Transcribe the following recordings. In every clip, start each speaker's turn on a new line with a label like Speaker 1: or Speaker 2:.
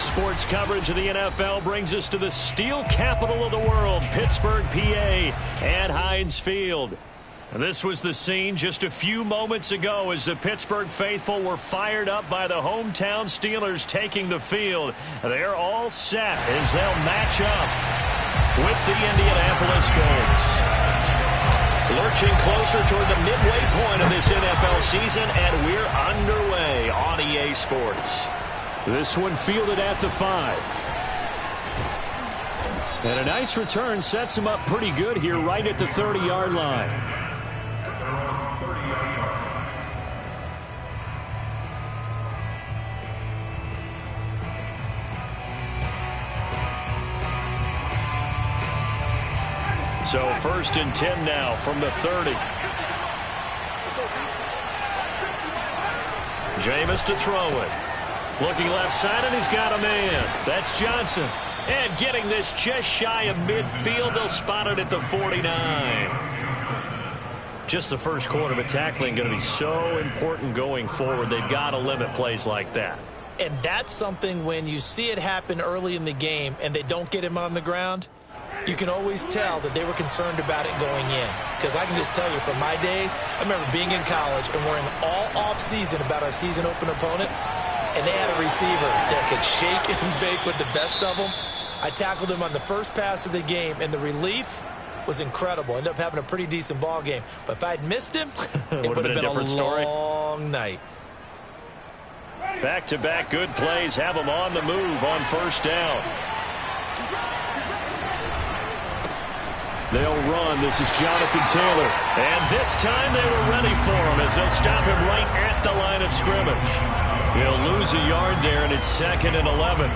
Speaker 1: sports coverage of the NFL brings us to the steel capital of the world, Pittsburgh, PA, at Heinz Field. And this was the scene just a few moments ago as the Pittsburgh faithful were fired up by the hometown Steelers taking the field. They're all set as they'll match up with the Indianapolis Colts. Lurching closer toward the midway point of this NFL season, and we're underway on EA Sports. This one fielded at the 5. And a nice return sets him up pretty good here right at the 30-yard line. So 1st and 10 now from the 30. Jameis to throw it. Looking left side, and he's got a man. That's Johnson. And getting this just shy of midfield, they'll spot it at the 49. Just the first quarter, but tackling going to be so important going forward. They've got to limit plays like that.
Speaker 2: And that's something when you see it happen early in the game and they don't get him on the ground, you can always tell that they were concerned about it going in. Because I can just tell you from my days, I remember being in college and worrying all off-season about our season open opponent, and they had a receiver that could shake and bake with the best of them. I tackled him on the first pass of the game, and the relief was incredible. Ended up having a pretty decent ball game. But if I'd missed him, it would have been a different story. Long night.
Speaker 1: Back-to-back good plays have them on the move on first down. They'll run. This is Jonathan Taylor. And this time they were ready for him as they'll stop him right at the line of scrimmage. He'll lose a yard there, and it's 2nd and 11.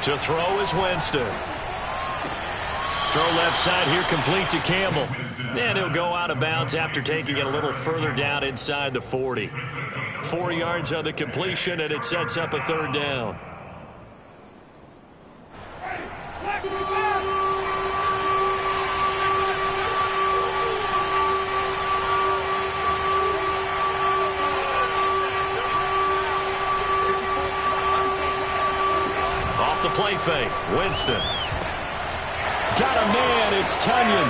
Speaker 1: To throw is Winston. Throw left side here, complete to Campbell. And he'll go out of bounds after taking it a little further down inside the 40. 4 yards on the completion, and it sets up a 3rd down. Off the play fake, Winston. Got a man, it's Tunyon.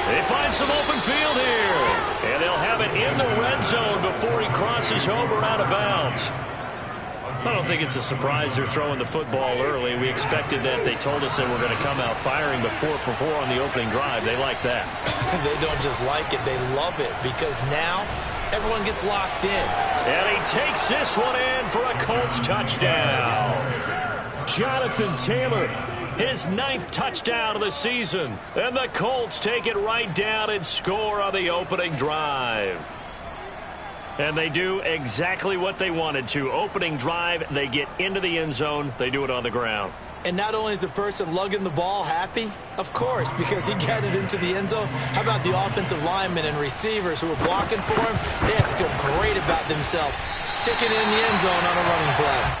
Speaker 1: They find some open field here. And they'll have it in the red zone before he crosses over out of bounds. I don't think it's a surprise they're throwing the football early. We expected that. They told us they were going to come out firing the 4 for 4 on the opening drive. They like that.
Speaker 2: They don't just like it, they love it, because now everyone gets locked in.
Speaker 1: And he takes this one in for a Colts touchdown. Jonathan Taylor, his 9th touchdown of the season. And the Colts take it right down and score on the opening drive. And they do exactly what they wanted to. Opening drive, they get into the end zone. They do it on the ground.
Speaker 2: And not only is the person lugging the ball happy, of course, because he got it into the end zone. How about the offensive linemen and receivers who are blocking for him? They have to feel great about themselves, sticking it in the end zone on a running play.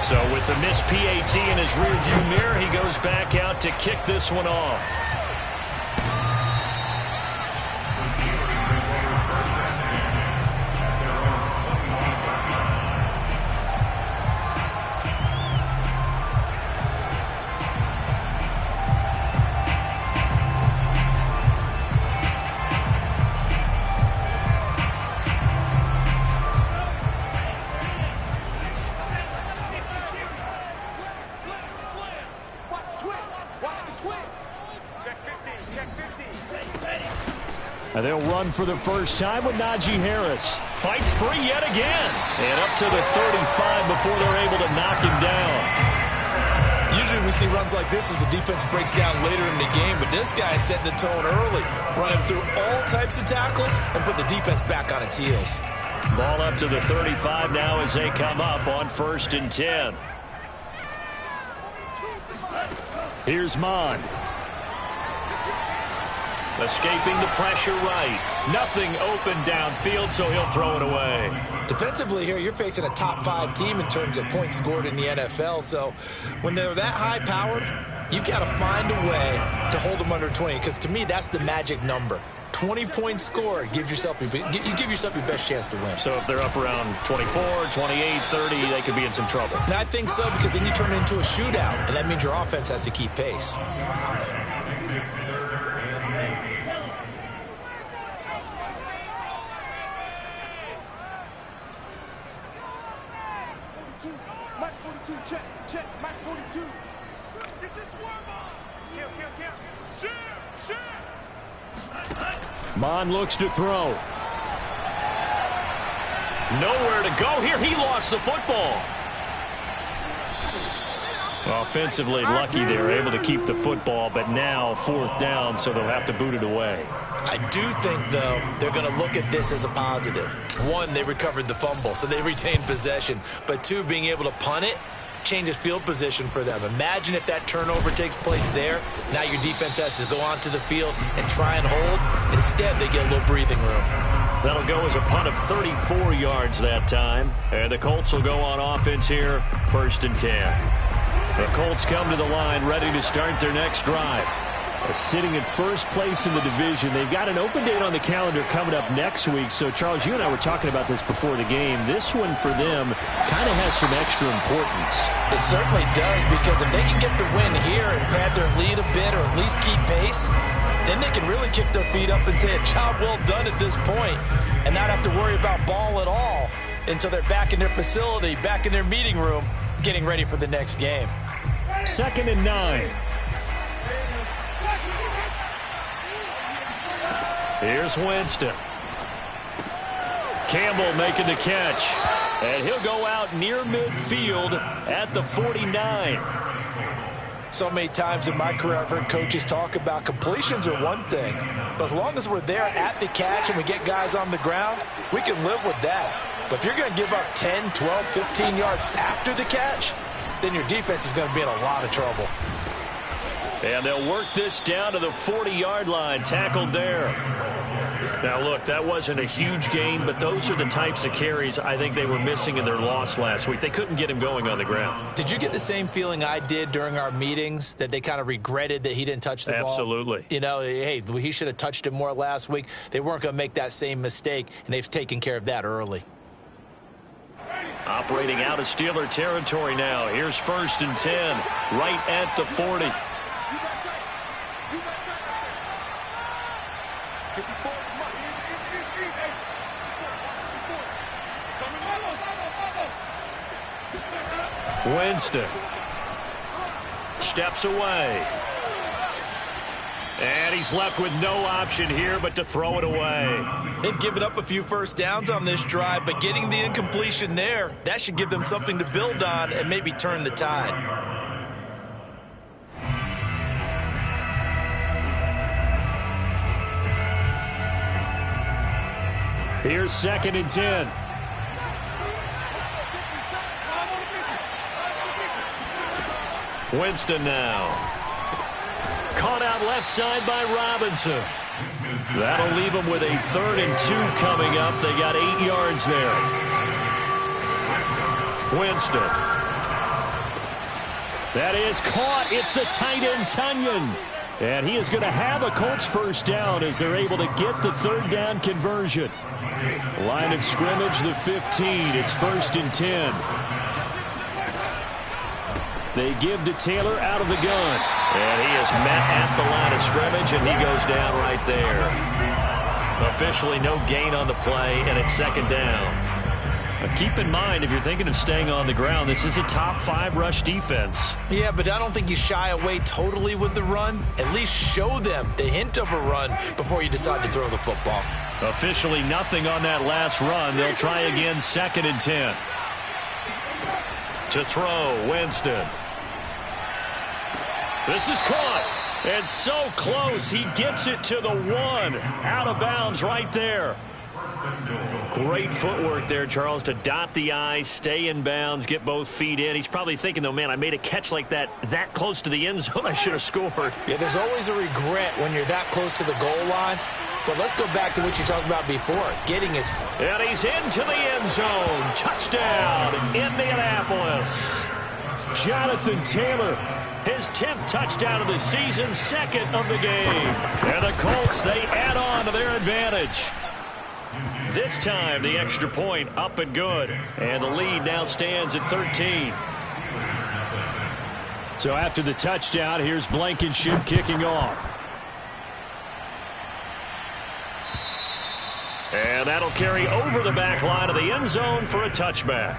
Speaker 1: So with the missed PAT in his rearview mirror, he goes back out to kick this one off. And they'll run for the first time with Najee Harris. Fights free yet again. And up to the 35 before they're able to knock him down.
Speaker 2: Usually we see runs like this as the defense breaks down later in the game, but this guy is setting the tone early, running through all types of tackles and put the defense back on its heels.
Speaker 1: Ball up to the 35 now as they come up on 1st and 10. Here's Mon. Escaping the pressure right. Nothing open downfield, so he'll throw it away.
Speaker 2: Defensively here, you're facing a top-5 team in terms of points scored in the NFL. So when they're that high-powered, you've got to find a way to hold them under 20. Because to me, that's the magic number. 20 points scored, you give yourself your best chance to win.
Speaker 1: So if they're up around 24, 28, 30, they could be in some trouble.
Speaker 2: And I think so, because then you turn it into a shootout, and that means your offense has to keep pace.
Speaker 3: Mike 42, check, Mike 42. Get your swarm on. Kill. Shoot.
Speaker 1: Mon looks to throw. Nowhere to go here. He lost the football. Offensively lucky they were able to keep the football, but now 4th down, so they'll have to boot it away.
Speaker 2: I do think, though, they're going to look at this as a positive. 1, they recovered the fumble, so they retained possession. But 2, being able to punt it changes field position for them. Imagine if that turnover takes place there. Now your defense has to go onto the field and try and hold. Instead, they get a little breathing room.
Speaker 1: That'll go as a punt of 34 yards that time. And the Colts will go on offense here, 1st and 10. The Colts come to the line ready to start their next drive. Sitting in 1st place in the division. They've got an open date on the calendar coming up next week. So, Charles, you and I were talking about this before the game. This one for them kind of has some extra importance.
Speaker 2: It certainly does, because if they can get the win here and pad their lead a bit or at least keep pace, then they can really kick their feet up and say a job well done at this point and not have to worry about ball at all until they're back in their facility, back in their meeting room, getting ready for the next game.
Speaker 1: 2nd and 9. Here's Winston. Campbell making the catch. And he'll go out near midfield at the 49.
Speaker 2: So many times in my career I've heard coaches talk about completions are one thing. But as long as we're there at the catch and we get guys on the ground, we can live with that. But if you're going to give up 10, 12, 15 yards after the catch, then your defense is going to be in a lot of trouble.
Speaker 1: And they'll work this down to the 40-yard line, tackled there. Now, look, that wasn't a huge gain, but those are the types of carries I think they were missing in their loss last week. They couldn't get him going on the ground.
Speaker 2: Did you get the same feeling I did during our meetings, that they kind of regretted that he didn't touch the ball?
Speaker 1: Absolutely.
Speaker 2: You know, hey, he should have touched it more last week. They weren't going to make that same mistake, and they've taken care of that early.
Speaker 1: Operating out of Steeler territory now. Here's 1st and 10, right at the 40. Winston steps away. And he's left with no option here but to throw it away.
Speaker 2: They've given up a few first downs on this drive, but getting the incompletion there, that should give them something to build on and maybe turn the tide.
Speaker 1: Here's 2nd and 10. Winston now. Caught out left side by Robinson. That'll leave them with a 3rd and 2 coming up. They got 8 yards there. Winston. That is caught. It's the tight end, Tunyon. And he is going to have a Colts 1st down as they're able to get the 3rd down conversion. Line of scrimmage, the 15. It's 1st and 10. They give to Taylor out of the gun. And he is met at the line of scrimmage, and he goes down right there. Officially no gain on the play, and it's 2nd down. Now keep in mind, if you're thinking of staying on the ground, this is a top 5 rush defense.
Speaker 2: Yeah, but I don't think you shy away totally with the run. At least show them the hint of a run before you decide to throw the football.
Speaker 1: Officially nothing on that last run. They'll try again, 2nd and 10. To throw, Winston. This is caught. And so close, he gets it to the 1. Out of bounds right there. Great footwork there, Charles, to dot the I, stay in bounds, get both feet in. He's probably thinking, though, man, I made a catch like that close to the end zone. I should have scored.
Speaker 2: Yeah, there's always a regret when you're that close to the goal line. But let's go back to what you talked about before, getting his...
Speaker 1: And he's into the end zone. Touchdown, Indianapolis. Jonathan Taylor, his 10th touchdown of the season, second of the game. And the Colts, they add on to their advantage. This time, the extra point up and good. And the lead now stands at 13. So after the touchdown, here's Blankenship kicking off. And that'll carry over the back line of the end zone for a touchback.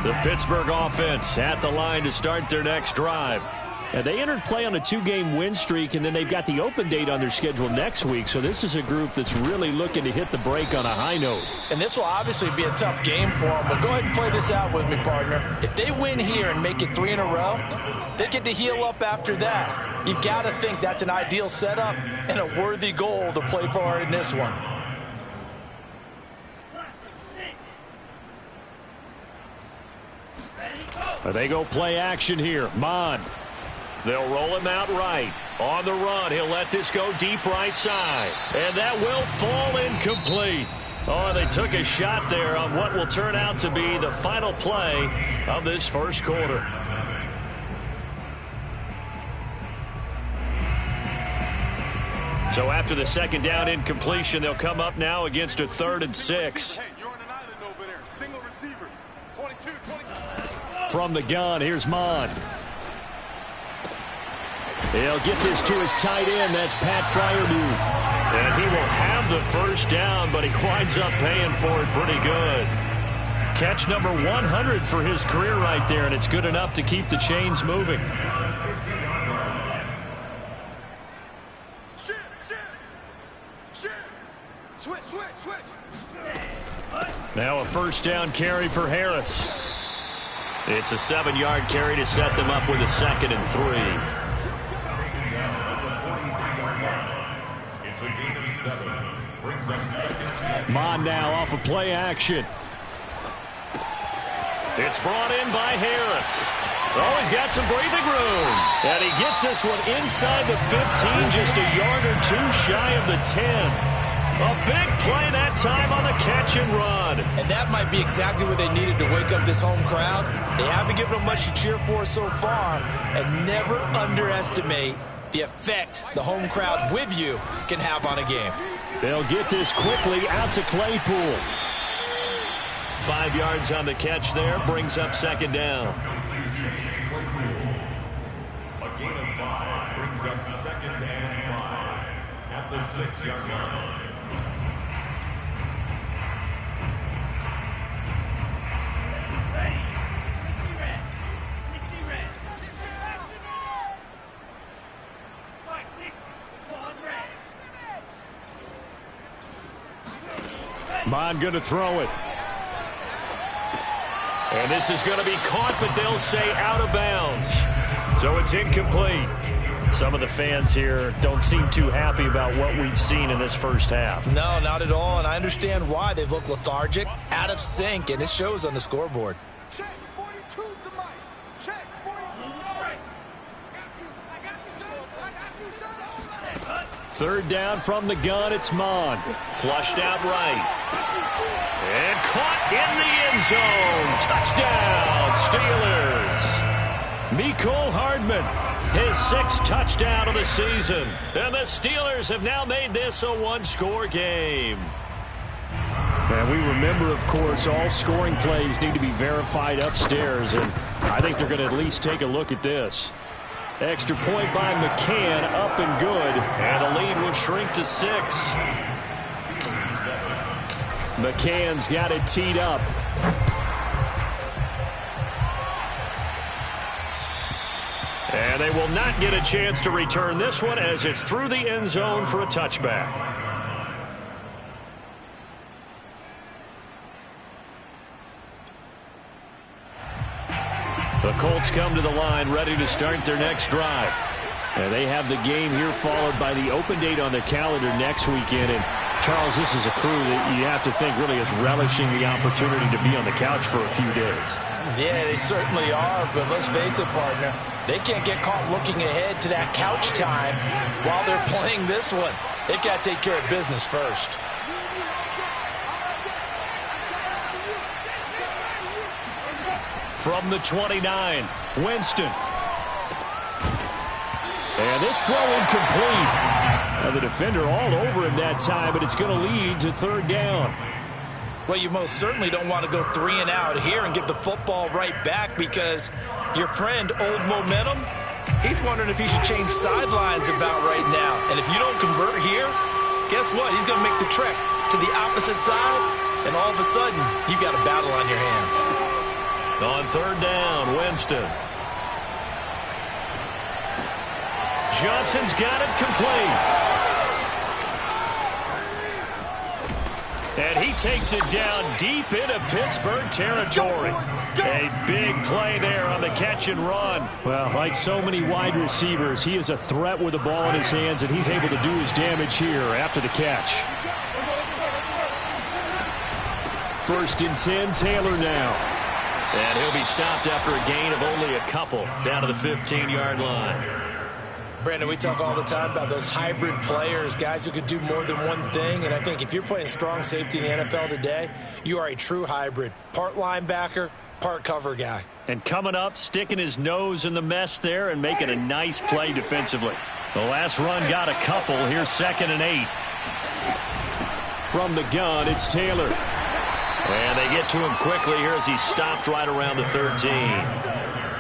Speaker 1: The Pittsburgh offense at the line to start their next drive. And they entered play on a 2-game win streak, and then they've got the open date on their schedule next week. So this is a group that's really looking to hit the break on a high note.
Speaker 2: And this will obviously be a tough game for them. But go ahead and play this out with me, partner. If they win here and make it 3 in a row, they get to heal up after that. You've got to think that's an ideal setup and a worthy goal to play for in this one.
Speaker 1: They go play action here. Mond. They'll roll him out right. On the run, he'll let this go deep right side. And that will fall incomplete. Oh, they took a shot there on what will turn out to be the final play of this first quarter. So after the second down incompletion, they'll come up now against a 3rd and 6.
Speaker 3: Hey, you're on an island over there. Single receiver. 22, 20.
Speaker 1: From the gun, here's Mond. He'll get this to his tight end. That's Pat Freiermuth. And he will have the first down, but he winds up paying for it pretty good. Catch number 100 for his career right there, and it's good enough to keep the chains moving. Now a first down carry for Harris. It's a 7-yard carry to set them up with a 2nd and 3.
Speaker 4: It's a gain of 7. Brings up 2nd.
Speaker 1: Mond now off of play action. It's brought in by Harris. Oh, he's got some breathing room. And he gets this one inside the 15, just a yard or 2 shy of the 10. A big play that time on the catch and run.
Speaker 2: And that might be exactly what they needed to wake up this home crowd. They haven't given them much to cheer for so far. And never underestimate the effect the home crowd with you can have on a game.
Speaker 1: They'll get this quickly out to Claypool. 5 yards on the catch there, brings up 2nd down.
Speaker 4: A gain of 5 brings up 2nd and 5 at the 6-yard line.
Speaker 1: Mond going to throw it. And this is going to be caught, but they'll say out of bounds. So it's incomplete. Some of the fans here don't seem too happy about what we've seen in this first half.
Speaker 2: No, not at all, and I understand why. They've looked lethargic, out of sync, and it shows on the scoreboard.
Speaker 3: Check 42's the mic. Check 42. I got you, son.
Speaker 1: 3rd down from the gun, it's Mond. Flushed out right. And caught in the end zone. Touchdown, Steelers. Mecole Hardman, his 6th touchdown of the season. And the Steelers have now made this a 1-score game. And we remember, of course, all scoring plays need to be verified upstairs. And I think they're going to at least take a look at this. Extra point by McCann, up and good. And the lead will shrink to 6. McCann's got it teed up. And they will not get a chance to return this one as it's through the end zone for a touchback. The Colts come to the line ready to start their next drive. And they have the game here followed by the open date on their calendar next weekend. And Charles, this is a crew that you have to think really is relishing the opportunity to be on the couch for a few days.
Speaker 2: Yeah, they certainly are, but let's face it, partner. They can't get caught looking ahead to that couch time while they're playing this one. They've got to take care of business first.
Speaker 1: From the 29, Winston. And this throw incomplete. Now the defender all over him that time, but it's going to lead to third down.
Speaker 2: Well, you most certainly don't want to go 3 and out here and give the football right back because your friend, Old Momentum, he's wondering if he should change sidelines about right now. And if you don't convert here, guess what? He's going to make the trek to the opposite side, and all of a sudden, you got a battle on your hands.
Speaker 1: On third down, Winston. Johnson's got it complete. And he takes it down deep into Pittsburgh territory. A big play there on the catch and run. Well, like so many wide receivers, he is a threat with the ball in his hands, and he's able to do his damage here after the catch. 1st and 10, Taylor now. And he'll be stopped after a gain of only a couple down to the 15-yard line.
Speaker 2: Brandon, we talk all the time about those hybrid players, guys who could do more than one thing. And I think if you're playing strong safety in the NFL today, you are a true hybrid. Part linebacker, part cover guy.
Speaker 1: And coming up, sticking his nose in the mess there and making a nice play defensively. The last run got a couple. Here's 2nd and 8. From the gun, it's Taylor. And they get to him quickly here as he stopped right around the 13.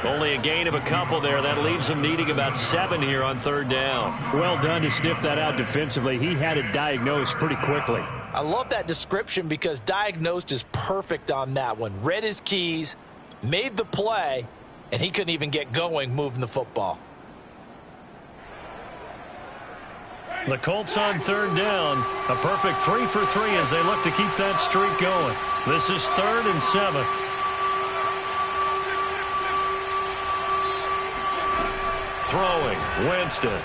Speaker 1: Only a gain of a couple there. That leaves him needing about 7 here on third down. Well done to sniff that out defensively. He had it diagnosed pretty quickly.
Speaker 2: I love that description because diagnosed is perfect on that one. Read his keys, made the play, and he couldn't even get going moving the football.
Speaker 1: The Colts on third down. A perfect 3 for 3 as they look to keep that streak going. This is 3rd and 7. Throwing, Winston.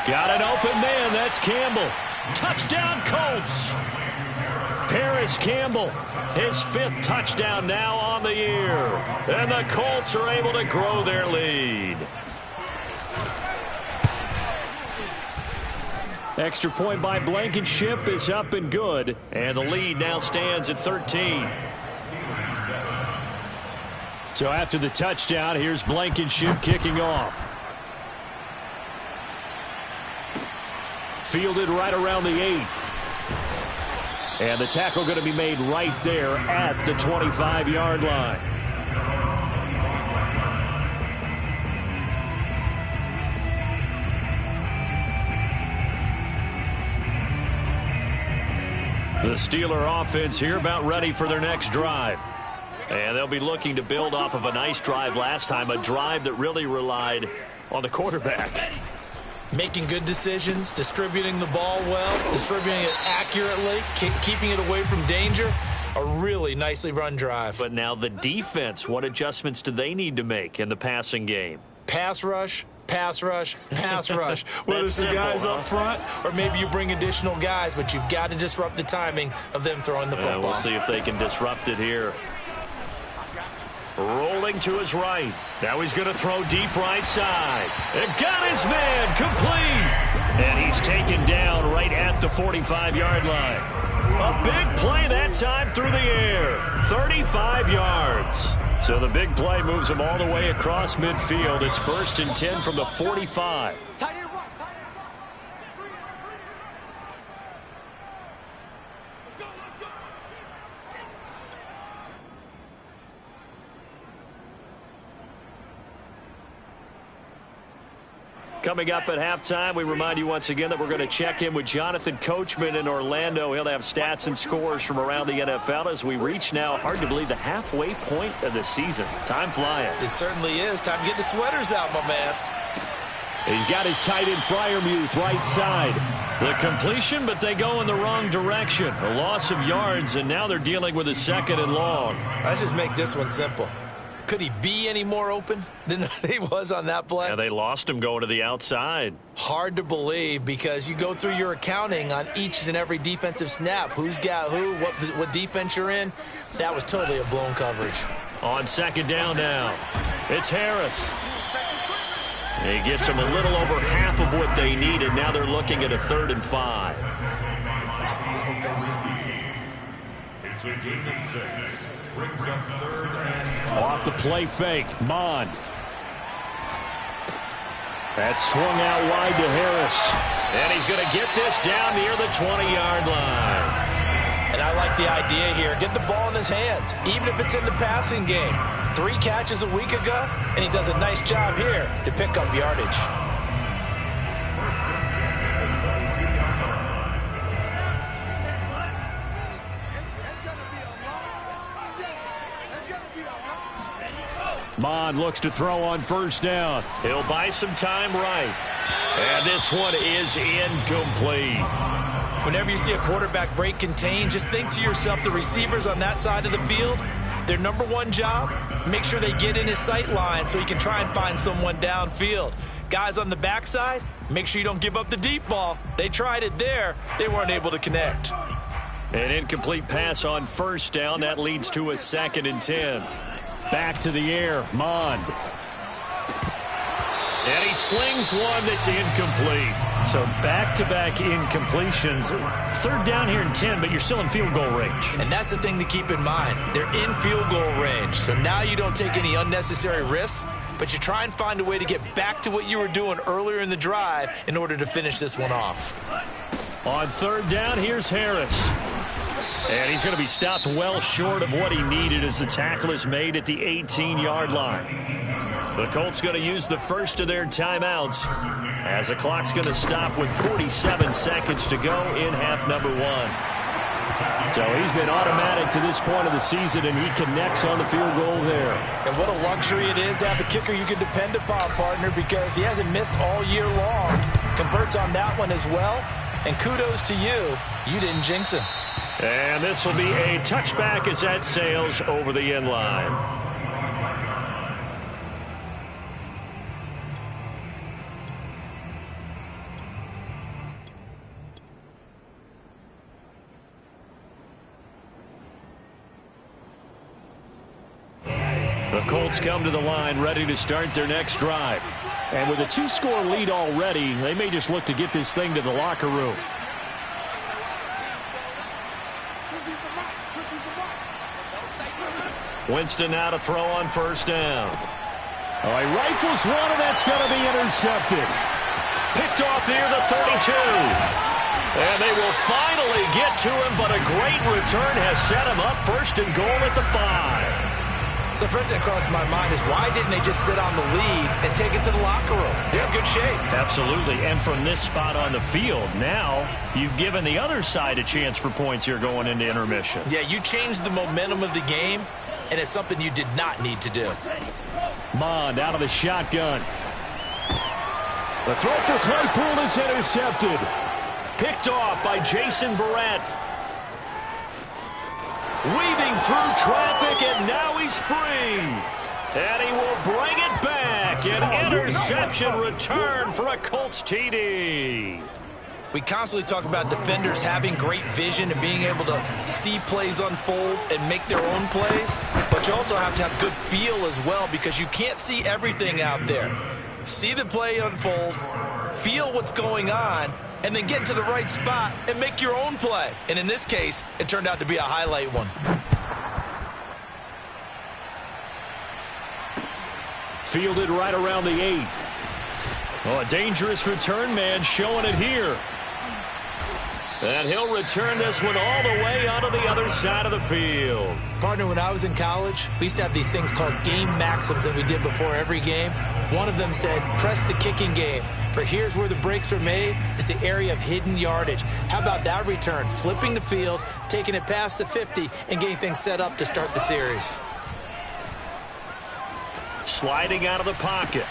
Speaker 1: Got an open man, that's Campbell. Touchdown, Colts. Paris Campbell, his 5th touchdown now on the year. And the Colts are able to grow their lead. Extra point by Blankenship is up and good. And the lead now stands at 13. So after the touchdown, here's Blankenship kicking off. Fielded right around the 8. And the tackle going to be made right there at the 25-yard line. The Steeler offense here about ready for their next drive. And they'll be looking to build off of a nice drive last time, a drive that really relied on the quarterback.
Speaker 2: Making good decisions, distributing the ball well, distributing it accurately, keeping it away from danger. A really nicely run drive.
Speaker 1: But now the defense, what adjustments do they need to make in the passing game?
Speaker 2: Pass rush, pass rush, pass rush. Whether it's the guys up front or maybe you bring additional guys, but you've got to disrupt the timing of them throwing the football.
Speaker 1: We'll see if they can disrupt it here. Rolling to his right. Now he's going to throw deep right side. And got his man complete. And he's taken down right at the 45-yard line. A big play that time through the air. 35 yards. So the big play moves him all the way across midfield. It's 1st and 10 from the 45. Coming up at halftime, we remind you once again that we're going to check in with Jonathan Coachman in Orlando. He'll have stats and scores from around the NFL as we reach now, hard to believe, the halfway point of the season. Time flying.
Speaker 2: It certainly is. Time to get the sweaters out, my man.
Speaker 1: He's got his tight end, Freiermuth, right side. The completion, but they go in the wrong direction. A loss of yards, and now they're dealing with a 2nd and long.
Speaker 2: Let's just make this one simple. Could he be any more open than he was on that play?
Speaker 1: Yeah, they lost him going to the outside.
Speaker 2: Hard to believe because you go through your accounting on each and every defensive snap. Who's got who, what defense you're in. That was totally a blown coverage.
Speaker 1: On second down now, it's Harris. He gets them a little over half of what they needed. Now they're looking at a 3rd and 5.
Speaker 4: It's a gain of 6. Brings up 3rd and 5.
Speaker 1: Off the play fake, Mond. That's swung out wide to Harris. And he's going to get this down near the 20-yard line.
Speaker 2: And I like the idea here. Get the ball in his hands, even if it's in the passing game. 3 catches a week ago, and he does a nice job here to pick up yardage.
Speaker 4: First and 10 at the 22-yard line.
Speaker 3: It's going to be a long day. It's going to be a long day.
Speaker 1: Mond looks to throw on first down. He'll buy some time right. And this one is incomplete.
Speaker 2: Whenever you see a quarterback break contain, just think to yourself, the receivers on that side of the field, their number one job, make sure they get in his sight line so he can try and find someone downfield. Guys on the backside, make sure you don't give up the deep ball. They tried it there. They weren't able to connect.
Speaker 1: An incomplete pass on first down. That leads to a 2nd and 10. Back to the air, Mond. And he slings one that's incomplete. So back-to-back incompletions. 3rd down here and 10, but you're still in field goal range.
Speaker 2: And that's the thing to keep in mind. They're in field goal range. So now you don't take any unnecessary risks, but you try and find a way to get back to what you were doing earlier in the drive in order to finish this one off.
Speaker 1: On 3rd down, here's Harris. And he's going to be stopped well short of what he needed as the tackle is made at the 18-yard line. The Colts going to use the first of their timeouts as the clock's going to stop with 47 seconds to go in half number 1. So he's been automatic to this point of the season, and he connects on the field goal there.
Speaker 2: And what a luxury it is to have a kicker you can depend upon, partner, because he hasn't missed all year long. Converts on that one as well. And kudos to you. You didn't jinx him.
Speaker 1: And this will be a touchback as that sails over the end line. The Colts come to the line ready to start their next drive. And with a 2-score lead already, they may just look to get this thing to the locker room. Winston now to throw on first down. Oh, he rifles one, and that's going to be intercepted. Picked off near the 32. And they will finally get to him, but a great return has set him up 1st and goal at the 5.
Speaker 2: So first thing that crossed my mind is why didn't they just sit on the lead and take it to the locker room? They're in good shape.
Speaker 1: Absolutely, and from this spot on the field, now you've given the other side a chance for points here going into intermission.
Speaker 2: Yeah, you changed the momentum of the game, and it's something you did not need to do.
Speaker 1: Mond out of the shotgun. The throw for Claypool is intercepted. Picked off by Jason Verrett. Weaving through traffic, and now he's free. And he will bring it back. An interception return for a Colts TD.
Speaker 2: We constantly talk about defenders having great vision and being able to see plays unfold and make their own plays. But you also have to have good feel as well because you can't see everything out there. See the play unfold, feel what's going on, and then get to the right spot and make your own play. And in this case, it turned out to be a highlight one.
Speaker 1: Fielded right around the 8. Oh, a dangerous return man showing it here. And he'll return this one all the way onto the other side of the field.
Speaker 2: Partner, when I was in college, we used to have these things called game maxims that we did before every game. One of them said, press the kicking game. For here's where the breaks are made. It's the area of hidden yardage. How about that return? Flipping the field, taking it past the 50, and getting things set up to start the series.
Speaker 1: Sliding out of the pocket.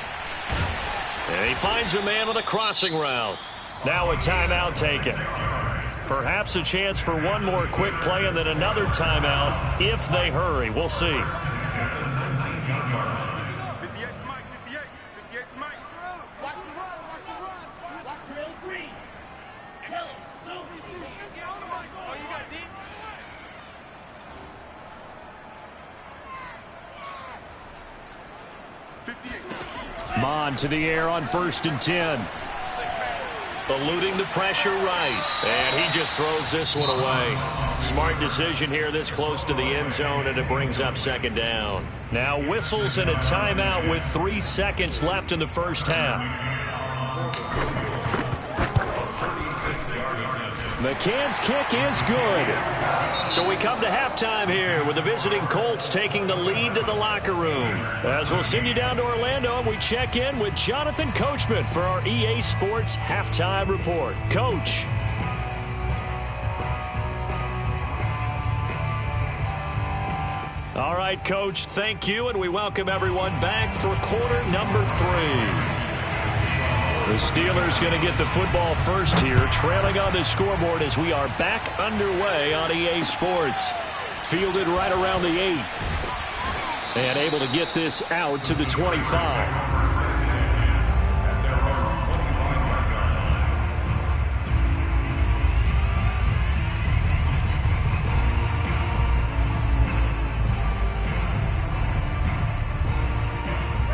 Speaker 1: And he finds a man with a crossing route. Now a timeout taken. Perhaps a chance for one more quick play and then another timeout if they hurry. We'll see. Mon to the air on 1st and 10. Eluding the pressure right. And he just throws this one away. Smart decision here this close to the end zone, and it brings up 2nd down. Now whistles and a timeout with 3 seconds left in the first half. McCann's kick is good. So we come to halftime here with the visiting Colts taking the lead to the locker room. As we'll send you down to Orlando, and we check in with Jonathan Coachman for our EA Sports Halftime Report. Coach. All right, Coach, thank you, and we welcome everyone back for quarter number 3. The Steelers going to get the football first here, trailing on the scoreboard as we are back underway on EA Sports. Fielded right around the 8. And able to get this out to the 25.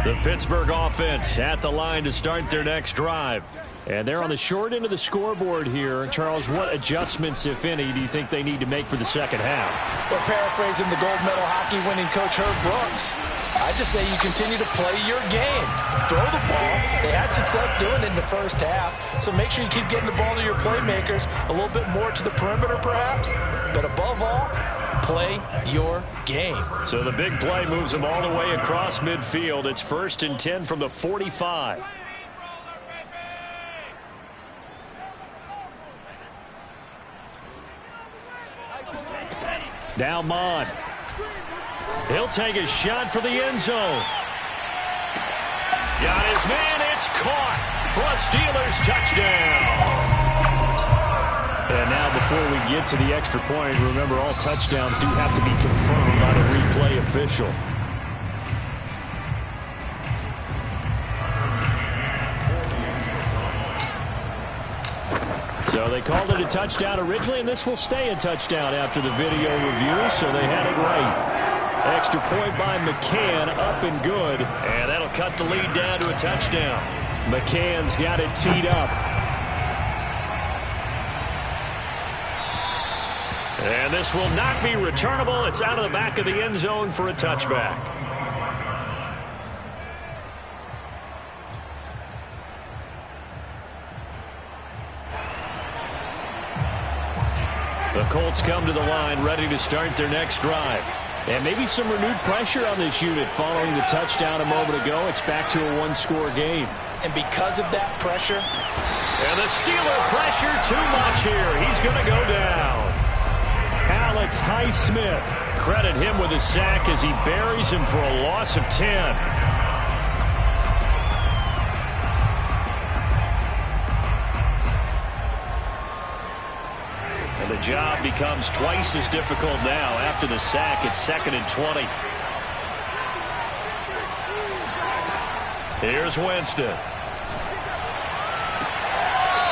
Speaker 1: The Pittsburgh offense at the line to start their next drive. And they're on the short end of the scoreboard here. Charles, what adjustments, if any, do you think they need to make for the second half?
Speaker 2: Well, paraphrasing the gold medal hockey winning coach Herb Brooks, I just say you continue to play your game. Throw the ball. They had success doing it in the first half, so make sure you keep getting the ball to your playmakers, a little bit more to the perimeter perhaps, but above all, play your game.
Speaker 1: So the big play moves them all the way across midfield. It's 1st and 10 from the 45. Now Mon. He'll take a shot for the end zone. Got his man. It's caught for a Steelers touchdown. And now before we get to the extra point, remember all touchdowns do have to be confirmed by the replay official. So they called it a touchdown originally, and this will stay a touchdown after the video review, so they had it right. Extra point by McCann, up and good. And that'll cut the lead down to a touchdown. McCann's got it teed up. And this will not be returnable. It's out of the back of the end zone for a touchback. The Colts come to the line ready to start their next drive. And maybe some renewed pressure on this unit following the touchdown a moment ago. It's back to a one-score game.
Speaker 2: And because of that pressure.
Speaker 1: And the Steeler pressure too much here. He's going to go down. Alex Highsmith. Credit him with a sack as he buries him for a loss of 10. And the job becomes twice as difficult now. After the sack, it's 2nd and 20. Here's Winston.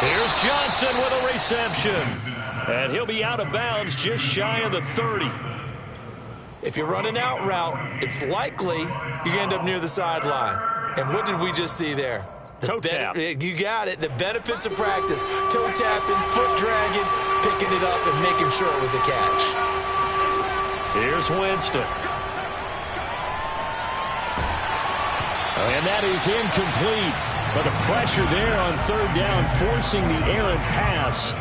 Speaker 1: Here's Johnson with a reception. And he'll be out of bounds just shy of the 30.
Speaker 2: If you're running out route, it's likely you're going to end up near the sideline. And what did we just see there?
Speaker 1: Toe tap.
Speaker 2: You got it. The benefits of practice. Toe tapping, foot dragging, picking it up, and making sure it was a catch.
Speaker 1: Here's Winston. And that is incomplete. But the pressure there on 3rd down, forcing the errant pass.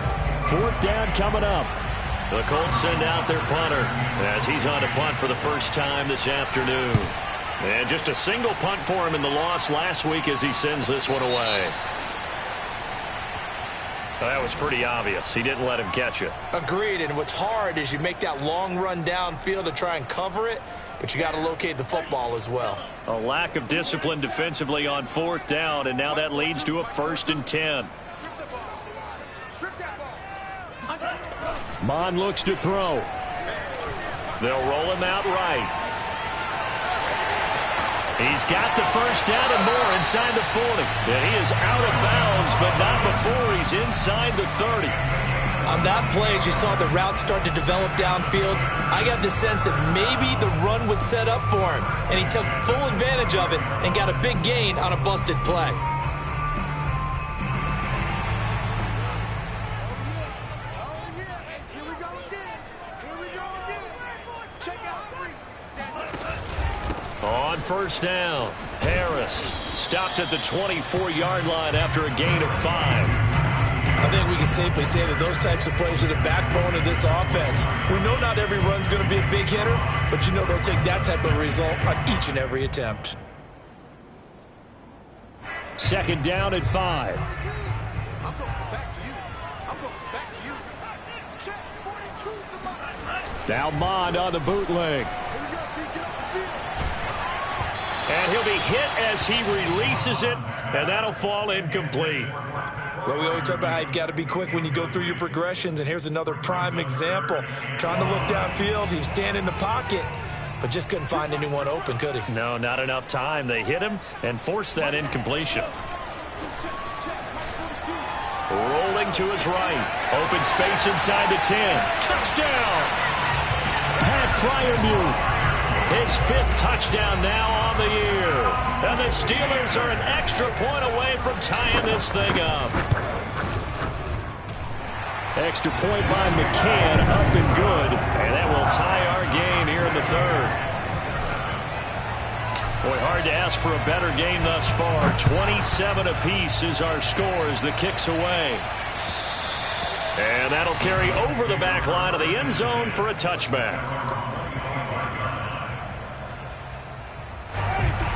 Speaker 1: 4th down coming up. The Colts send out their punter as he's on to punt for the first time this afternoon. And just a single punt for him in the loss last week as he sends this one away. Well, that was pretty obvious. He didn't let him catch it.
Speaker 2: Agreed, and what's hard is you make that long run downfield to try and cover it, but you got to locate the football as well.
Speaker 1: A lack of discipline defensively on 4th down, and now that leads to a 1st and 10. Mon looks to throw. They'll roll him out right. He's got the first down and more inside the 40. And he is out of bounds, but not before he's inside the 30.
Speaker 2: On that play, as you saw the route start to develop downfield, I got the sense that maybe the run would set up for him, and he took full advantage of it and got a big gain on a busted play.
Speaker 1: On first down, Harris stopped at the 24-yard line after a gain of 5.
Speaker 2: I think we can safely say that those types of plays are the backbone of this offense. We know not every run's going to be a big hitter, but you know they'll take that type of result on each and every attempt.
Speaker 1: Second down at 5.
Speaker 3: I'm going back to you. I'm going back to you. Check 42 to mine.
Speaker 1: Now Mond on the bootleg.
Speaker 3: Here we go, D. Get off the field.
Speaker 1: And he'll be hit as he releases it, and that'll fall incomplete.
Speaker 2: Well, we always talk about how you've got to be quick when you go through your progressions, and here's another prime example. Trying to look downfield, he was standing in the pocket, but just couldn't find anyone open, could he?
Speaker 1: No, not enough time. They hit him and forced that incompletion. Rolling to his right. Open space inside the 10. Touchdown! Pat Freiermuth. His 5th touchdown now on the year. And the Steelers are an extra point away from tying this thing up. Extra point by McCann, up and good. And that will tie our game here in the 3rd. Boy, hard to ask for a better game thus far. 27 apiece is our score as the kick's away. And that'll carry over the back line of the end zone for a touchback.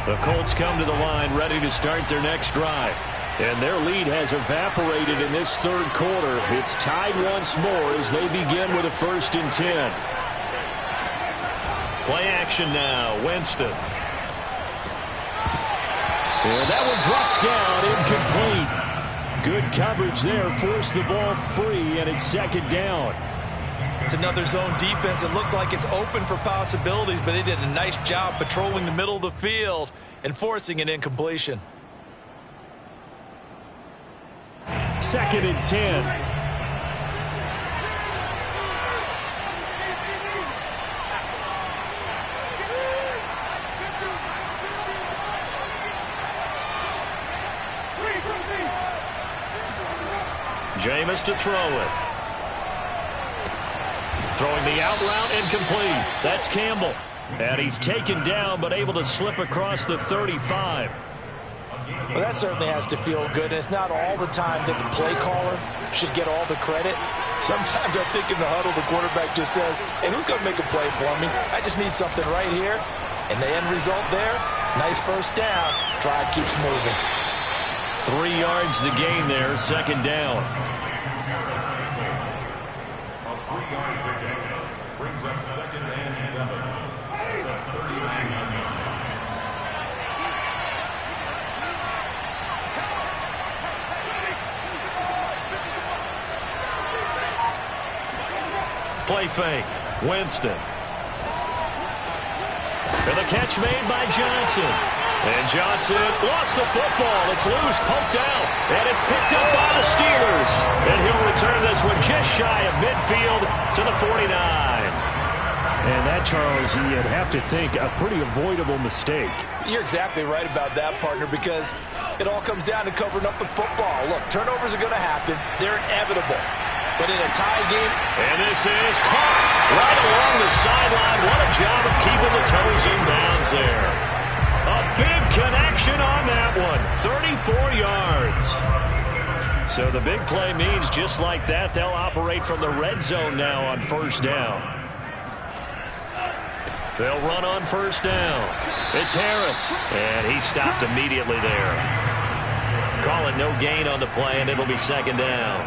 Speaker 1: The Colts come to the line ready to start their next drive. And their lead has evaporated in this 3rd quarter. It's tied once more as they begin with a 1st and 10. Play action now. Winston. And that one drops down, incomplete. Good coverage there. Forced the ball free, and it's 2nd down.
Speaker 2: It's another zone defense. It looks like it's open for possibilities, but they did a nice job patrolling the middle of the field and forcing an incompletion.
Speaker 1: 2nd and 10. Jameis to throw it. Throwing the out route, incomplete. That's Campbell. And he's taken down, but able to slip across the 35.
Speaker 2: Well, that certainly has to feel good. And it's not all the time that the play caller should get all the credit. Sometimes I think in the huddle, the quarterback just says, hey, who's going to make a play for me? I just need something right here. And the end result there, nice 1st down. Drive keeps moving.
Speaker 1: 3 yards the gain there, 2nd down.
Speaker 4: A 3-yard pickup brings up 2nd and 7. The 39-yard line.
Speaker 1: Play fake. Winston. And the catch made by Johnson. And Johnson lost the football. It's loose, poked out. And it's picked up by the Steelers. And he'll return this one just shy of midfield to the 49. And that, Charles, you'd have to think a pretty avoidable mistake.
Speaker 2: You're exactly right about that, partner, because it all comes down to covering up with football. Look, turnovers are going to happen. They're inevitable. But in a tie game,
Speaker 1: and this is caught right along the sideline. What a job of keeping the toes in bounds there. A big connection on that one. 34 yards. So the big play means just like that, they'll operate from the red zone now on 1st down. They'll run on 1st down. It's Harris, and he stopped immediately there. Call it no gain on the play, and it'll be 2nd down.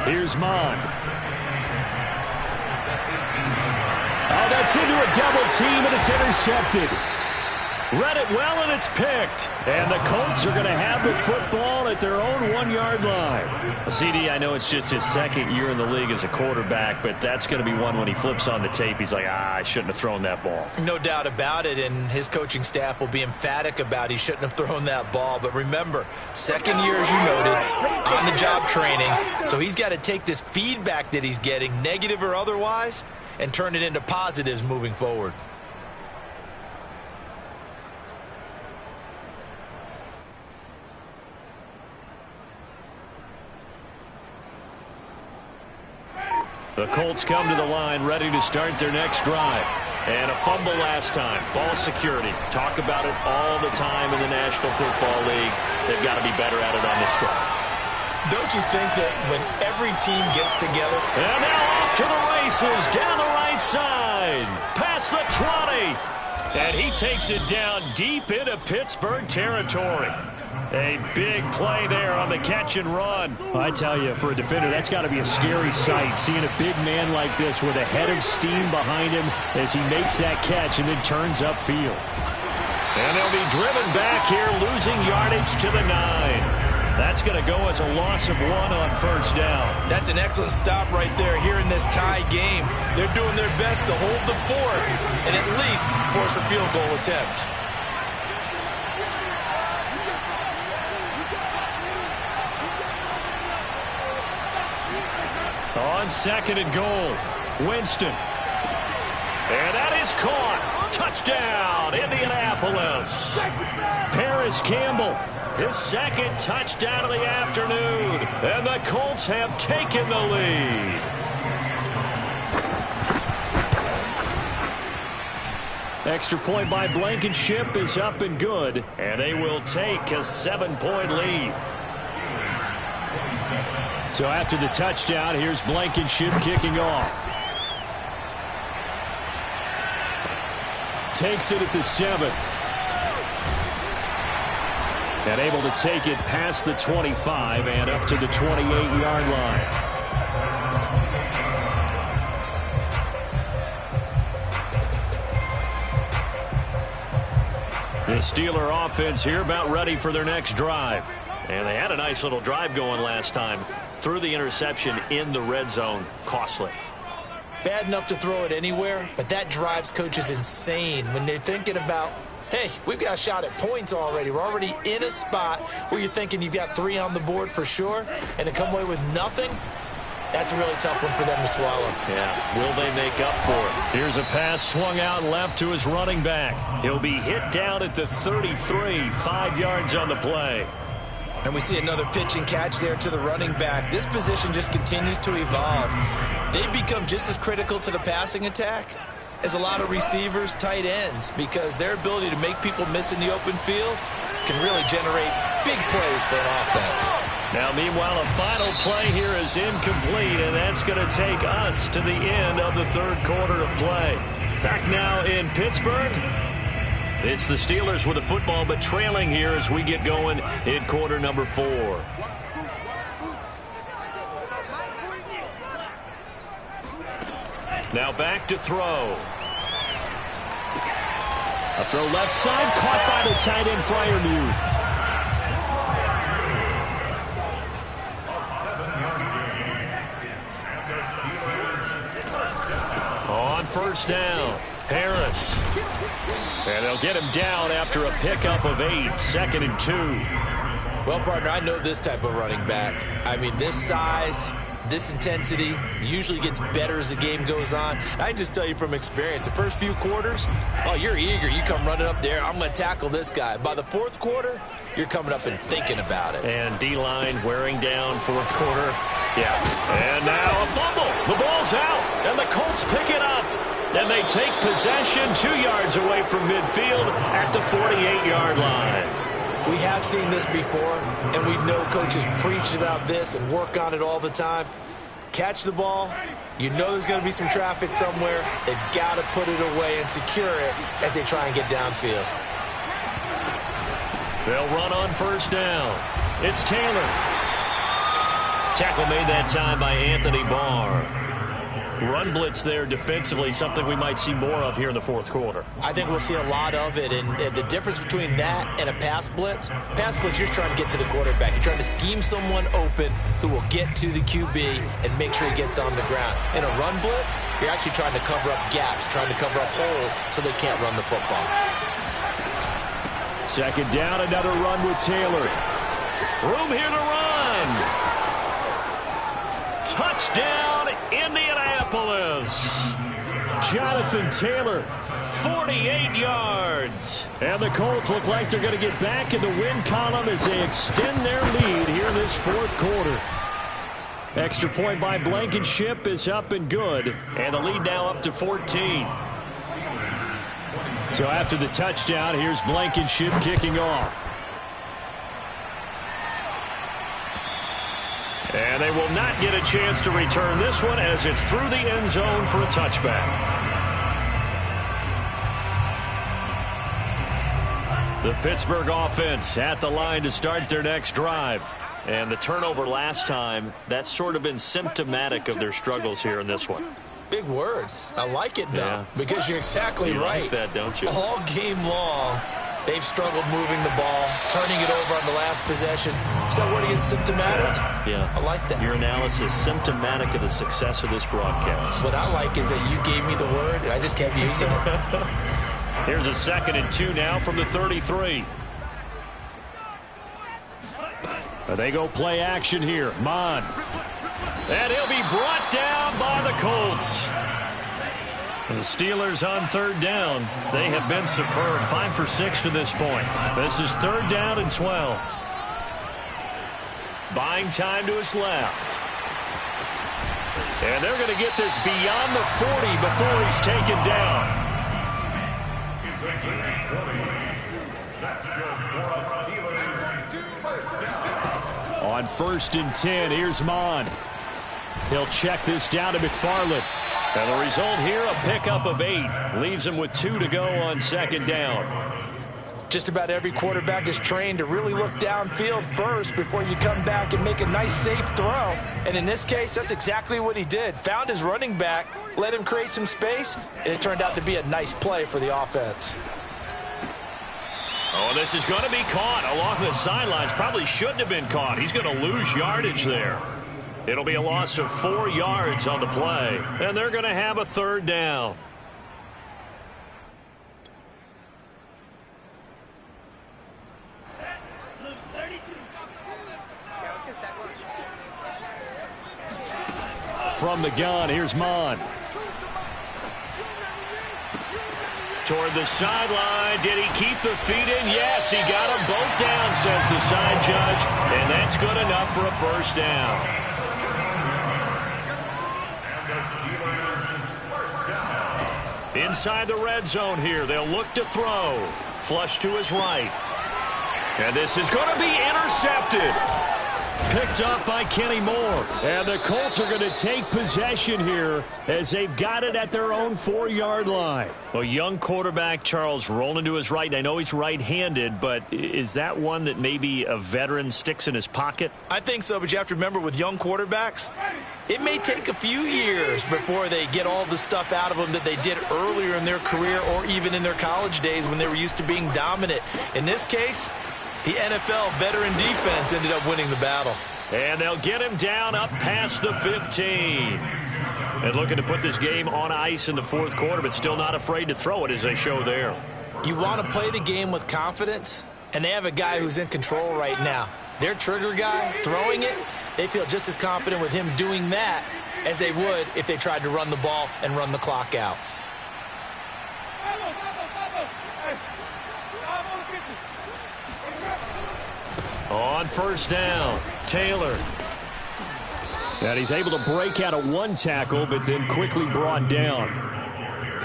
Speaker 1: Here's Mond. Oh, that's into a double team, and it's intercepted. Read it well, and it's picked. And the Colts are going to have the football at their own 1-yard line. Well, CD, I know it's just his second year in the league as a quarterback, but that's going to be one when he flips on the tape. He's like, I shouldn't have thrown that ball.
Speaker 2: No doubt about it, and his coaching staff will be emphatic about he shouldn't have thrown that ball. But remember, second year, as you noted, on-the-job training. So he's got to take this feedback that he's getting, negative or otherwise, and turn it into positives moving forward.
Speaker 1: The Colts come to the line ready to start their next drive. And a fumble last time. Ball security. Talk about it all the time in the National Football League. They've got to be better at it on this drive.
Speaker 2: Don't you think that when every team gets together?
Speaker 1: And now off to the races down the right side. Past the 20. And he takes it down deep into Pittsburgh territory. A big play there on the catch and run. I tell you, for a defender, that's got to be a scary sight, seeing a big man like this with a head of steam behind him as he makes that catch and then turns upfield. And they'll be driven back here, losing yardage to the 9. That's going to go as a loss of 1 on first down.
Speaker 2: That's an excellent stop right there here in this tie game. They're doing their best to hold the fort and at least force a field goal attempt.
Speaker 1: On second and goal, Winston. And that is caught. Touchdown, Indianapolis. Paris Campbell, his second touchdown of the afternoon. And the Colts have taken the lead. Extra point by Blankenship is up and good. And they will take a 7-point lead. So after the touchdown, here's Blankenship kicking off. Takes it at the 7. And able to take it past the 25 and up to the 28-yard line. The Steeler offense here about ready for their next drive. And they had a nice little drive going last time. Threw the interception in the red zone. Costly.
Speaker 2: Bad enough to throw it anywhere, but that drives coaches insane when they're thinking about, hey, we've got a shot at points already. We're already in a spot where you're thinking you've got 3 on the board for sure, and to come away with nothing, that's a really tough one for them to swallow.
Speaker 1: Yeah, will they make up for it? Here's a pass swung out left to his running back. He'll be hit down at the 33, 5 yards on the play.
Speaker 2: And we see another pitch and catch there to the running back. This position just continues to evolve. They become just as critical to the passing attack as a lot of receivers, tight ends, because their ability to make people miss in the open field can really generate big plays for an offense.
Speaker 1: Now, meanwhile, a final play here is incomplete, and that's going to take us to the end of the third quarter of play. Back now in Pittsburgh. It's the Steelers with the football, but trailing here as we get going in quarter number 4. Now back to throw. A throw left side, caught by the tight end Freiermuth. On first down, Harris. And they'll get him down after a pickup of 8, 2nd and 2.
Speaker 2: Well, partner, I know this type of running back. I mean, this size, this intensity usually gets better as the game goes on. I can just tell you from experience, the first few quarters, oh, you're eager. You come running up there, I'm going to tackle this guy. By the fourth quarter, you're coming up and thinking about it.
Speaker 1: And D-line wearing down fourth quarter. Yeah. And now a fumble. The ball's out, and the Colts pick it up. And they take possession 2 yards away from midfield at the 48-yard line.
Speaker 2: We have seen this before, and we know coaches preach about this and work on it all the time. Catch the ball. You know there's going to be some traffic somewhere. They've got to put it away and secure it as they try and get downfield.
Speaker 1: They'll run on first down. It's Taylor. Tackle made that time by Anthony Barr. run blitz there defensively, something we might see more of here in the fourth quarter.
Speaker 2: I think we'll see a lot of it, and the difference between that and a pass blitz, you're just trying to get to the quarterback. You're trying to scheme someone open who will get to the QB and make sure he gets on the ground. In a run blitz, you're actually trying to cover up gaps, trying to cover up holes so they can't run the football.
Speaker 1: Second down, another run with Taylor. Room here to run. Touchdown, Indianapolis. Jonathan Taylor, 48 yards. And the Colts look like they're going to get back in the win column as they extend their lead here in this fourth quarter. Extra point by Blankenship is up and good. And the lead now up to 14. So after the touchdown, here's Blankenship kicking off. And they will not get a chance to return this one as it's through the end zone for a touchback. The Pittsburgh offense at the line to start their next drive. And the turnover last time, that's sort of been symptomatic of their struggles here in this one.
Speaker 2: Big word. I like it, though, because you're exactly right.
Speaker 1: You like that, don't you?
Speaker 2: All game long, they've struggled moving the ball, turning it over on the last possession. Is that word again, symptomatic?
Speaker 1: Yeah.
Speaker 2: I like that.
Speaker 1: Your analysis, symptomatic of the success of this broadcast.
Speaker 2: What I like is that you gave me the word, and I just kept using it.
Speaker 1: Here's a 2nd and 2 now from the 33. They go play action here. Mon. And he'll be brought down by the Colts. And the Steelers on 3rd down. They have been superb. 5 for 6 to this point. This is 3rd down and 12. Buying time to his left. And they're going to get this beyond the 40 before he's taken down.
Speaker 4: It's a 20. That's good for a Steelers. First down.
Speaker 1: On 1st and 10, here's Mon. He'll check this down to McFarland. And the result here, a pickup of 8. Leaves him with 2 to go on 2nd down.
Speaker 2: Just about every quarterback is trained to really look downfield first before you come back and make a nice, safe throw. And in this case, that's exactly what he did. Found his running back, let him create some space, and it turned out to be a nice play for the offense.
Speaker 1: Oh, this is going to be caught along the sidelines. Probably shouldn't have been caught. He's going to lose yardage there. It'll be a loss of 4 yards on the play. And they're going to have a 3rd down. From the gun, here's Mon. Toward the sideline. Did he keep the feet in? Yes, he got them both down, says the side judge. And that's good enough for a 1st down. Inside the red zone here. They'll look to throw. Flush to his right. And this is going to be intercepted. Picked up by Kenny Moore. And the Colts are going to take possession here as they've got it at their own 4-yard line. A young quarterback, Charles, rolling to his right. I know he's right-handed, but is that one that maybe a veteran sticks in his pocket?
Speaker 2: I think so, but you have to remember with young quarterbacks, it may take a few years before they get all the stuff out of them that they did earlier in their career or even in their college days when they were used to being dominant. In this case, the NFL veteran defense ended up winning the battle.
Speaker 1: And they'll get him down up past the 15. And looking to put this game on ice in the fourth quarter, but still not afraid to throw it as they show there.
Speaker 2: You want to play the game with confidence, and they have a guy who's in control right now. Their trigger guy throwing it, they feel just as confident with him doing that as they would if they tried to run the ball and run the clock out.
Speaker 1: On 1st down, Taylor. And he's able to break out of 1 tackle, but then quickly brought down.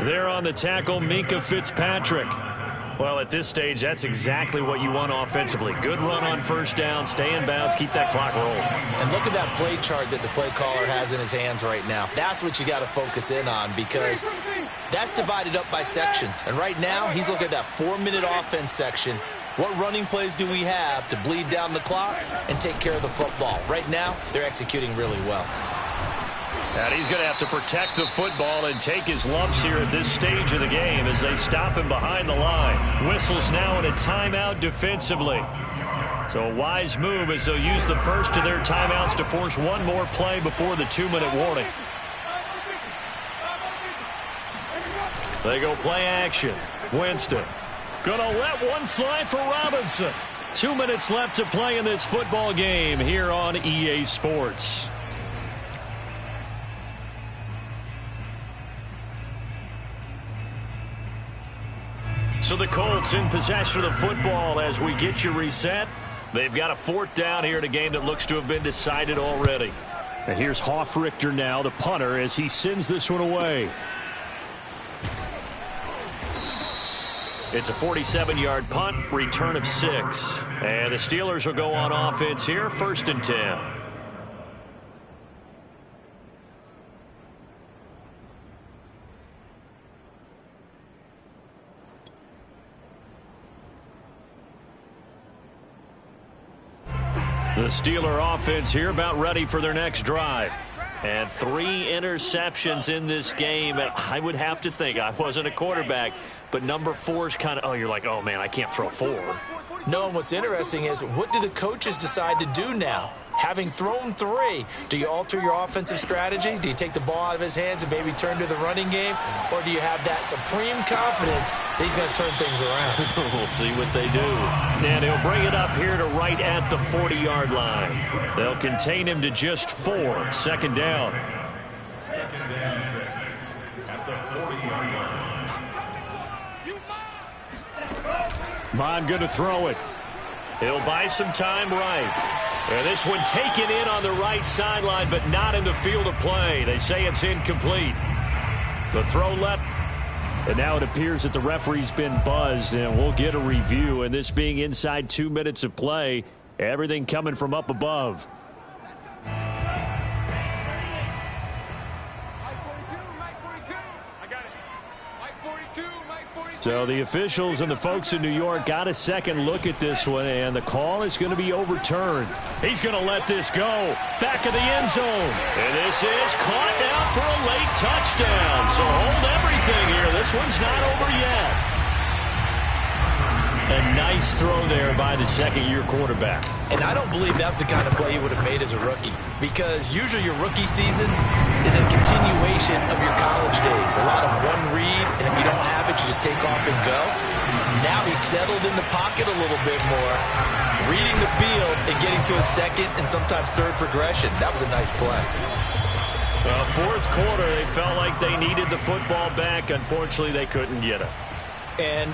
Speaker 1: There on the tackle, Minkah Fitzpatrick. Well, at this stage, that's exactly what you want offensively. Good run on 1st down, stay in bounds, keep that clock rolling. And
Speaker 2: look at that play chart that the play caller has in his hands right now. That's what you got to focus in on because that's divided up by sections. And right now, he's looking at that 4-minute offense section. What running plays do we have to bleed down the clock and take care of the football? Right now, they're executing really well.
Speaker 1: And he's going to have to protect the football and take his lumps here at this stage of the game as they stop him behind the line. Whistles now in a timeout defensively. So a wise move as they'll use the first of their timeouts to force one more play before the 2-minute warning. They go play action. Winston gonna let one fly for Robinson. 2 minutes left to play in this football game here on EA Sports. So the Colts in possession of the football as we get you reset. They've got a 4th down here in a game that looks to have been decided already. And here's Hoffrichter now, the punter, as he sends this one away. It's a 47-yard punt, return of 6. And the Steelers will go on offense here, 1st and 10. The Steeler offense here about ready for their next drive. And 3 interceptions in this game. And I would have to think, I wasn't a quarterback, but number 4 is kind of, oh, you're like, oh, man, I can't throw 4.
Speaker 2: No, and what's interesting is, what do the coaches decide to do now? Having thrown 3, do you alter your offensive strategy? Do you take the ball out of his hands and maybe turn to the running game? Or do you have that supreme confidence that he's going to turn things around?
Speaker 1: We'll see what they do. And he'll bring it up here to right at the 40-yard line. They'll contain him to just 4. 2nd down.
Speaker 4: 2nd and 6 at the 40-yard line.
Speaker 1: Bond going to throw it. He'll buy some time right. And this one taken in on the right sideline, but not in the field of play. They say it's incomplete. The throw left. And now it appears that the referee's been buzzed, and we'll get a review. And this being inside 2 minutes of play, everything coming from up above. So the officials and the folks in New York got a second look at this one, and the call is going to be overturned. He's going to let this go. Back of the end zone. And this is caught now for a late touchdown. So hold everything here. This one's not over yet. A nice throw there by the 2nd-year quarterback.
Speaker 2: And I don't believe that was the kind of play he would have made as a rookie, because usually your rookie season is a continuation of your college days. A lot of one read, and if you don't have it, you just take off and go. Now he's settled in the pocket a little bit more, reading the field and getting to a 2nd and sometimes 3rd progression. That was a nice play.
Speaker 1: Well, 4th quarter, they felt like they needed the football back. Unfortunately, they couldn't get it.
Speaker 2: And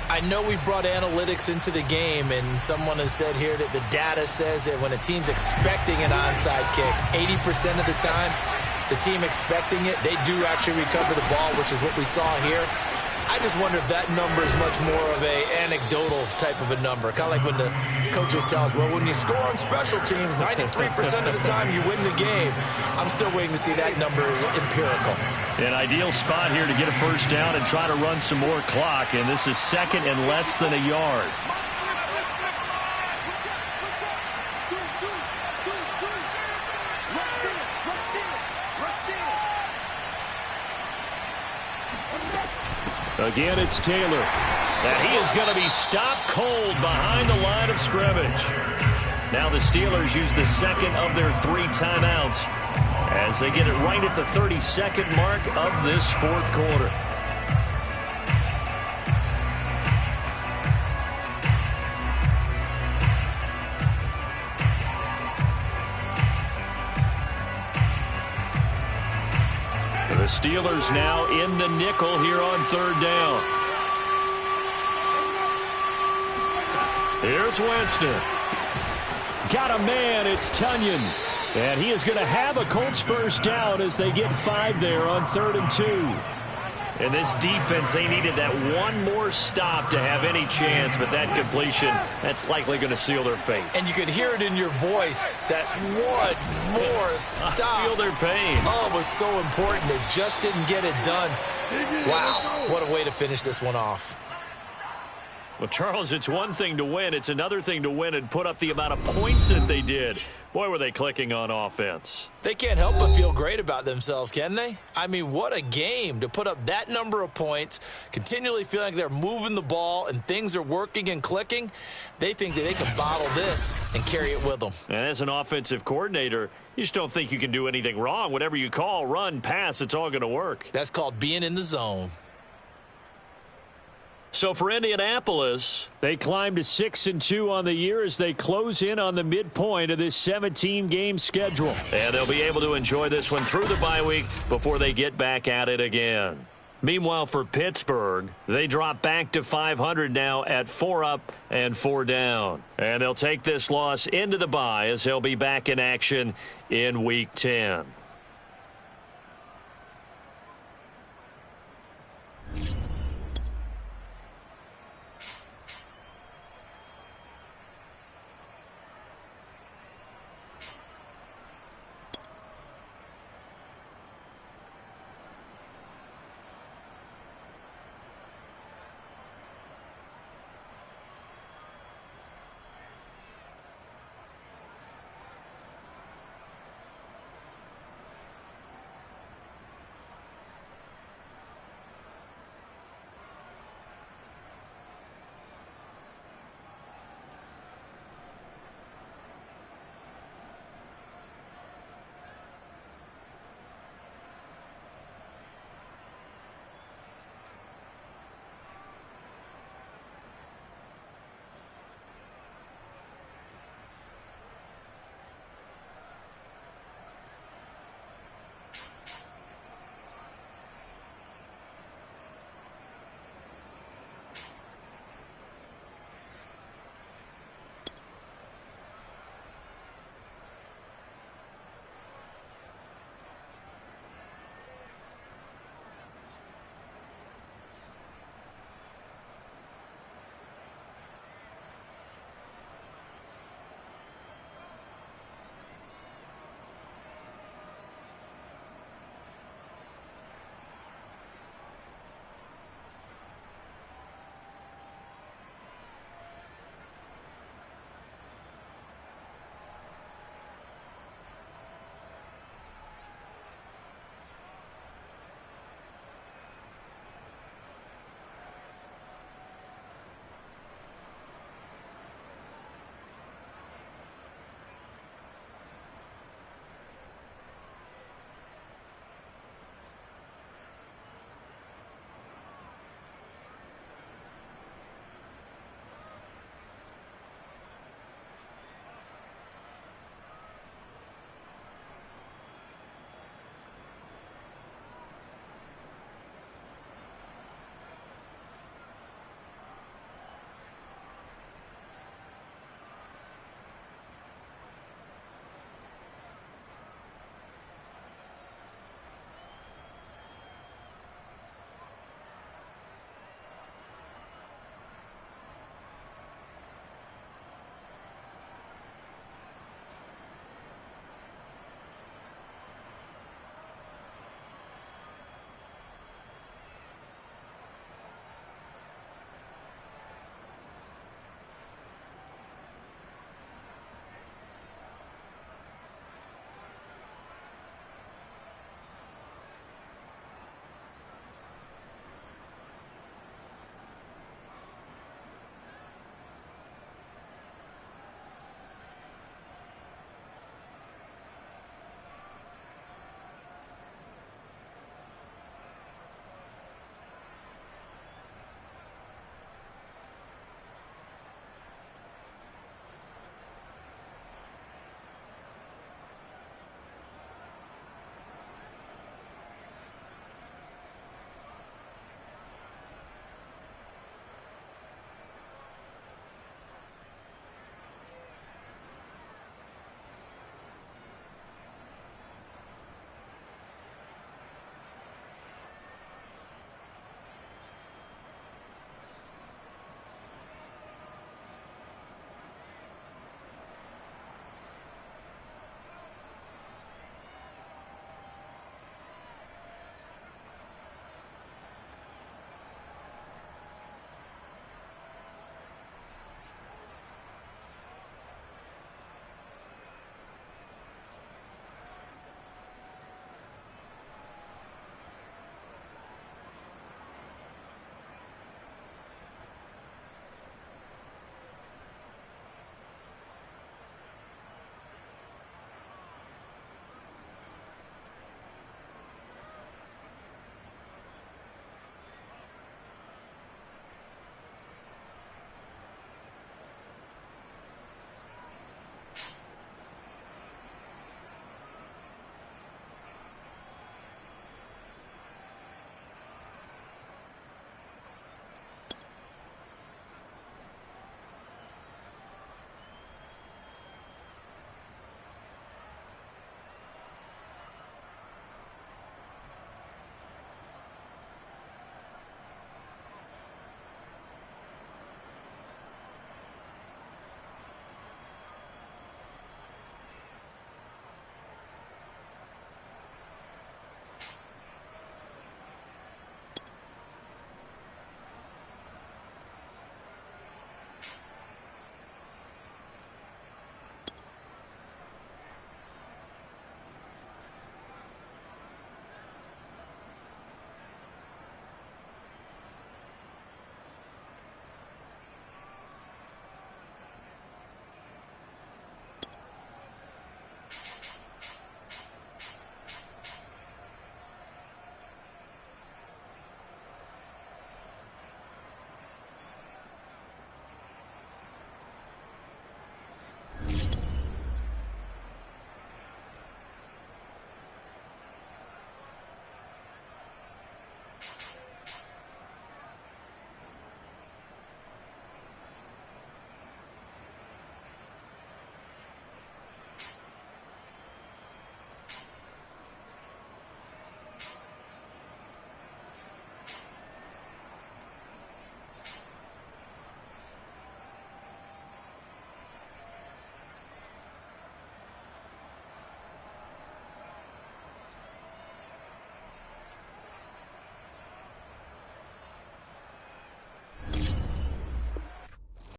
Speaker 2: I know we've brought analytics into the game, and someone has said here that the data says that when a team's expecting an onside kick, 80% of the time, the team expecting it, they do actually recover the ball, which is what we saw here. I just wonder if that number is much more of a anecdotal type of a number. Kind of like when the coaches tell us, well, when you score on special teams, 93% of the time you win the game. I'm still waiting to see that number is empirical.
Speaker 1: An ideal spot here to get a 1st down and try to run some more clock, and this is 2nd and less than a yard. Again, it's Taylor. And he is going to be stopped cold behind the line of scrimmage. Now the Steelers use the 2nd of their 3 timeouts as they get it right at the 32nd mark of this 4th quarter. The Steelers now in the nickel here on 3rd down. Here's Winston. Got a man, it's Tunyon. And he is going to have a Colts 1st down as they get 5 there on 3rd and 2. And this defense, they needed that one more stop to have any chance, but that completion, that's likely going to seal their fate.
Speaker 2: And you could hear it in your voice, that one more stop.
Speaker 1: I feel their pain.
Speaker 2: Oh, it was so important. They just didn't get it done. Wow, what a way to finish this one off.
Speaker 1: Well, Charles, it's one thing to win. It's another thing to win and put up the amount of points that they did. Boy, were they clicking on offense.
Speaker 2: They can't help but feel great about themselves, can they? I mean, what a game to put up that number of points, continually feeling like they're moving the ball and things are working and clicking. They think that they can bottle this and carry it with them.
Speaker 1: And as an offensive coordinator, you just don't think you can do anything wrong. Whatever you call, run, pass, it's all going to work.
Speaker 2: That's called being in the zone.
Speaker 1: So for Indianapolis, they climb to 6-2 on the year as they close in on the midpoint of this 17-game schedule. And they'll be able to enjoy this one through the bye week before they get back at it again. Meanwhile, for Pittsburgh, they drop back to 500 now at 4 up and 4 down. And they'll take this loss into the bye as they'll be back in action in Week 10.